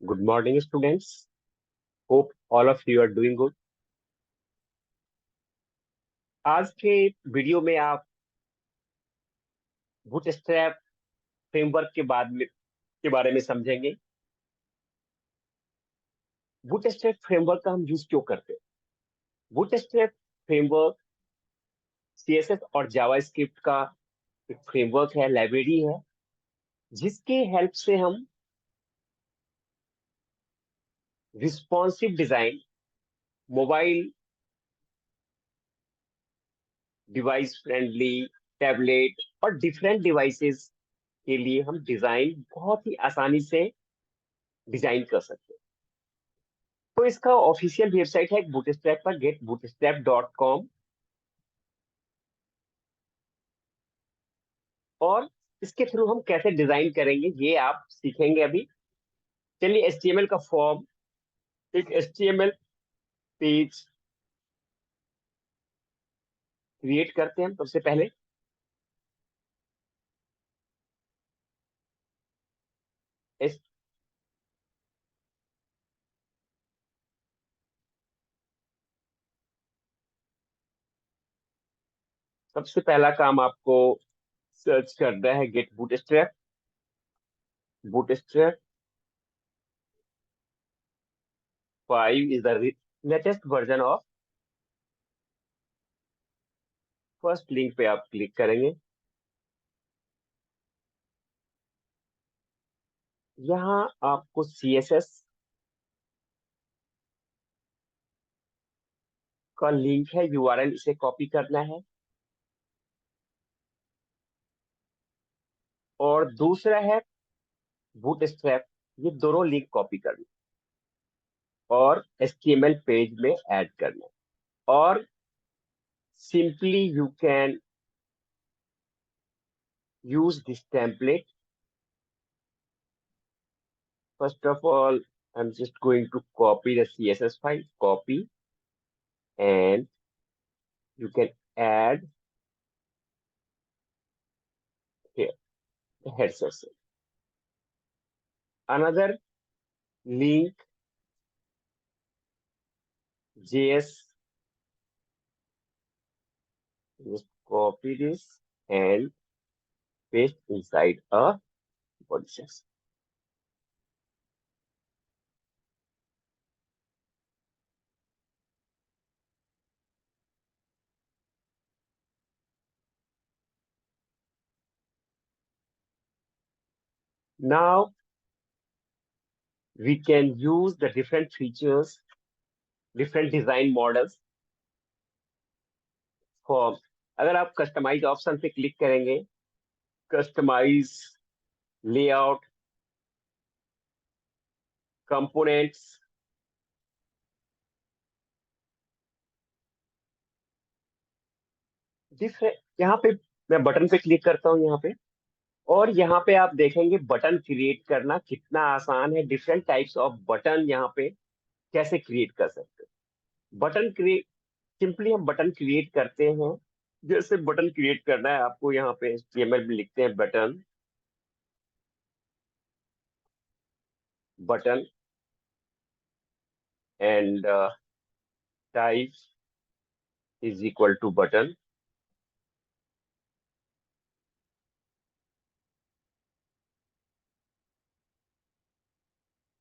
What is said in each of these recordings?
Good morning, students. Hope all of you are doing good. आज के video में आप बूटस्ट्रैप फ्रेमवर्क के बारे में समझेंगे। बूटस्ट्रैप फ्रेमवर्क का हम यूज क्यों करते हैं? बूटस्ट्रैप फ्रेमवर्क सीएसएस और जावास्क्रिप्ट का एक फ्रेमवर्क है, लाइब्रेरी है, जिसके हेल्प से हम responsive design, mobile device friendly, tablet और डिफरेंट डिवाइसेस के लिए हम डिजाइन बहुत ही आसानी से डिजाइन कर सकते हैं। तो इसका ऑफिशियल वेबसाइट है बूटस्ट्रैप पर, getbootstrap.com। और इसके थ्रू हम कैसे डिजाइन करेंगे ये आप सीखेंगे अभी। चलिए एचटीएमएल का फॉर्म, एक एचटीएमएल पेज क्रिएट करते हैं हम सबसे पहले। इस सबसे पहला काम आपको सर्च करना है get Bootstrap. Bootstrap 5 is the latest version of. First link पे आप क्लिक करेंगे। यहाँ आपको सीएसएस का लिंक है, यूआरएल, इसे कॉपी करना है। और दूसरा है बूटस्ट्रैप, ये दोनों लिंक कॉपी करना और एचटीएमएल पेज में ऐड करना। और simply you can use this template. First of all, I'm just going to copy the CSS file, copy, and you can add here the head section. Another link, JS, just copy this and paste inside a body section. Now we can use the different features, different design models for। अगर आप customise option पे click करेंगे, customise layout, components, different, यहाँ पे मैं button पे click करता हूँ यहाँ पे। और यहाँ पे आप देखेंगे बटन क्रिएट करना कितना आसान है। डिफरेंट टाइप्स ऑफ बटन यहाँ पे कैसे क्रिएट कर सकते हैं। बटन क्रिएट, सिंपली हम बटन क्रिएट करते हैं। जैसे बटन क्रिएट करना है आपको, यहाँ पे HTML में लिखते हैं button, button and type is equal to button,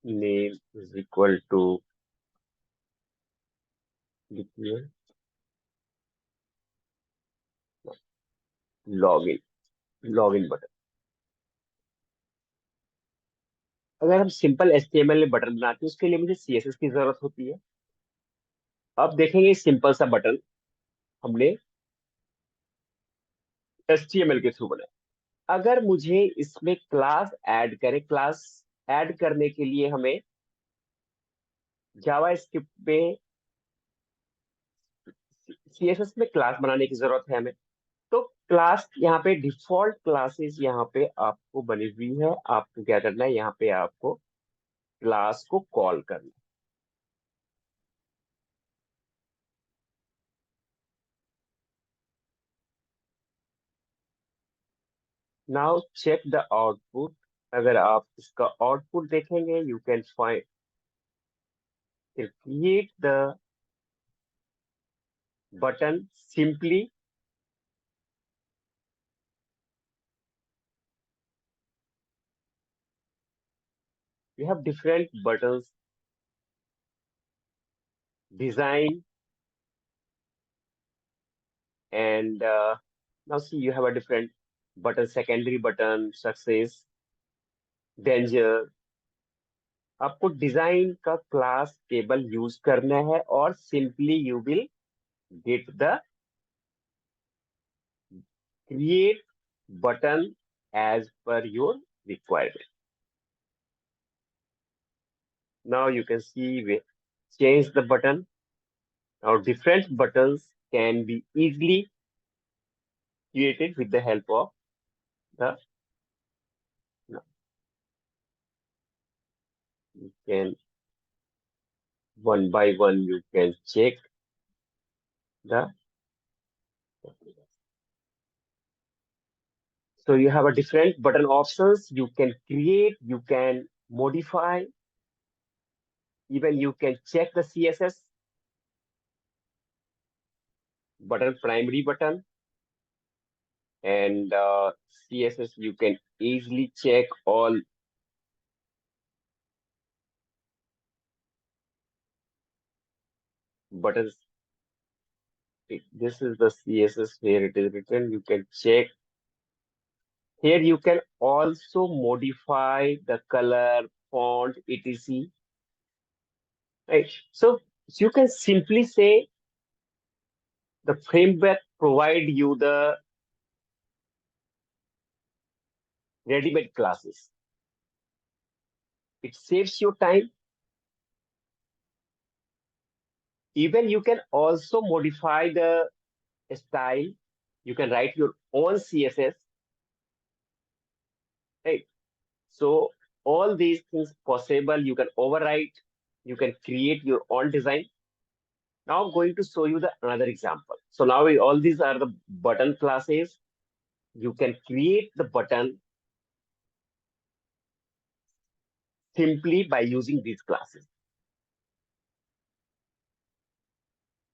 name is equal to, लिखिए लॉगिन, लॉगिन बटन। अगर हम सिंपल HTML में बटन बनाते हैं उसके लिए मुझे CSS की जरूरत होती है। अब देखेंगे सिंपल सा बटन हमने HTML के थ्रू बनाया। अगर मुझे इसमें क्लास ऐड करें, क्लास ऐड करने के लिए हमें जावा स्क्रिप्ट में CSS में क्लास बनाने की जरूरत है हमें। तो क्लास, यहाँ पे डिफॉल्ट क्लासेस यहाँ पे आपको बनी हुई है। आपको क्या करना है, यहाँ पे आपको क्लास को कॉल करना है। Now check the output. अगर आप इसका आउटपुट देखेंगे, you can find create the button simply. You have different buttons design, and now see you have a different button, secondary button, success, danger. आपको design का class table use करना है और simply you will get the create button as per your requirement. Now you can see we change the button. Now different buttons can be easily created with the help of the, now you can one by one you can check the, so you have a different button options you can create, you can modify, even you can check the CSS button, primary button, and CSS you can easily check all buttons. This is the CSS where it is written. You can check. Here you can also modify the color, font, etc. Right. So you can simply say the framework provide you the ready-made classes. It saves you time. Even you can also modify the style. You can write your own CSS. Right. So all these things possible. You can overwrite. You can create your own design. Now I'm going to show you the another example. So now all these are the button classes. You can create the button simply by using these classes.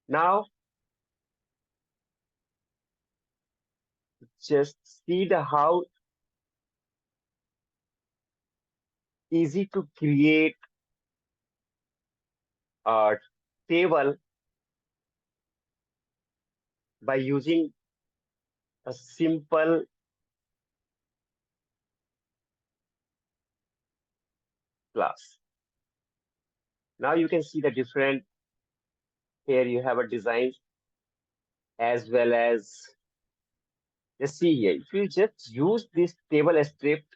Now just see the how easy to create a table by using a simple class. Now you can see the different, here you have a design as well as, just see here, if you just use this table script,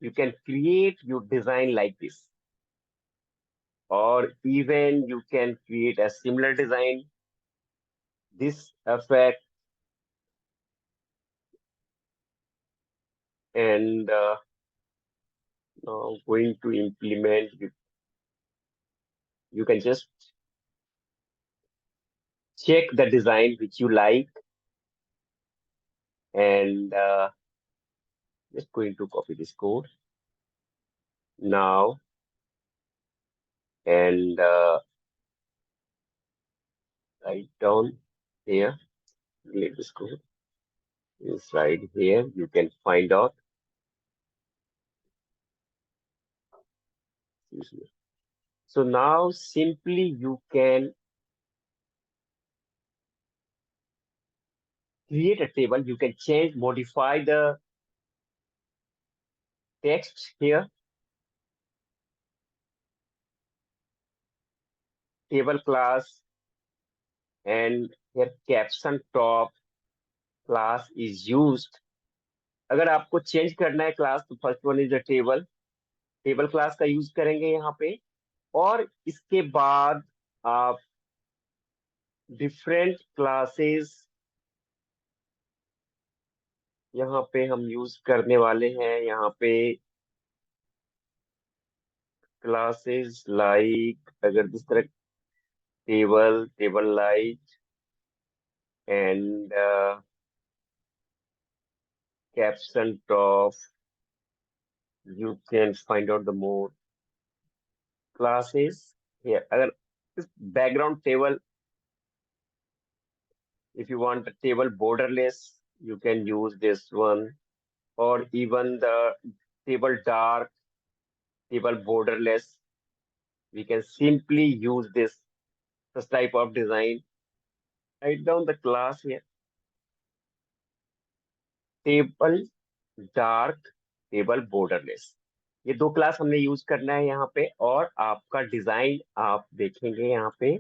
you can create your design like this, or even you can create a similar design, this effect, and now going to implement, you can just check the design which you like, and just going to copy this code now, and write down here, delete this code inside here, you can find out. So now simply you can create a table, you can change, modify the text here, table class, and here caption top class is used. अगर आपको change करना है class, तो first one is the table, table class का use करेंगे यहाँ पे, और इसके बाद आप डिफरेंट क्लासेस यहाँ पे हम यूज करने वाले हैं, यहाँ पे क्लासेस लाइक, अगर जिस तरह table, table like, and caption top, You can find out the more classes here. अगर this background table, if you want a table borderless, you can use this one, or even the table dark, table borderless. We can simply use this type of design. Write down the class here. Table dark, table borderless, ये दो class हमने use करना है यहाँ पे। और आपका design आप देखेंगे यहाँ पे,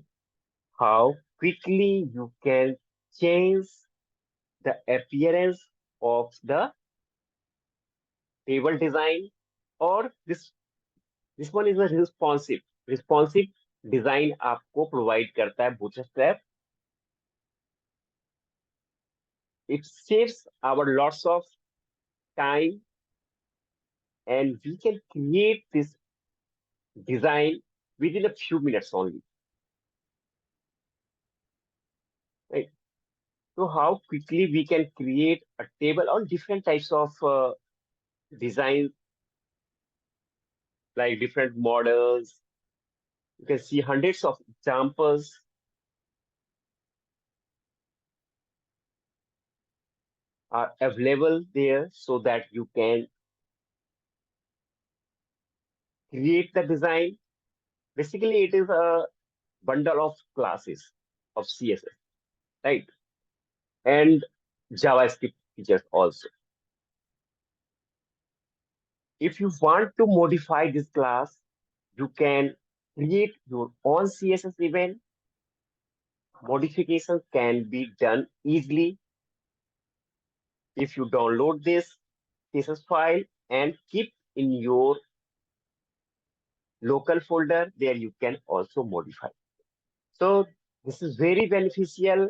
how quickly you can change the appearance of the table design, और this one is a responsive design आपको प्रोवाइड करता है Bootstrap. It saves our lots of time, and we can create this design within a few minutes only, right? So how quickly we can create a table on different types of designs, like different models. You can see hundreds of examples are available there, so that you can create the design. Basically, it is a bundle of classes of CSS, right? And JavaScript features also. If you want to modify this class, you can create your own CSS event. Modifications can be done easily if you download this CSS file and keep in your local folder. There you can also modify. So this is very beneficial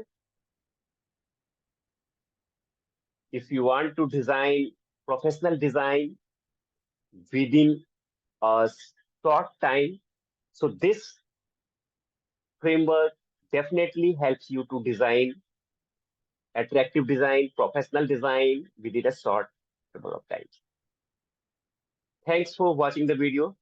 if you want to design professional design within a short time. So this framework definitely helps you to design attractive design, professional design within a short amount of time. Thanks for watching the video.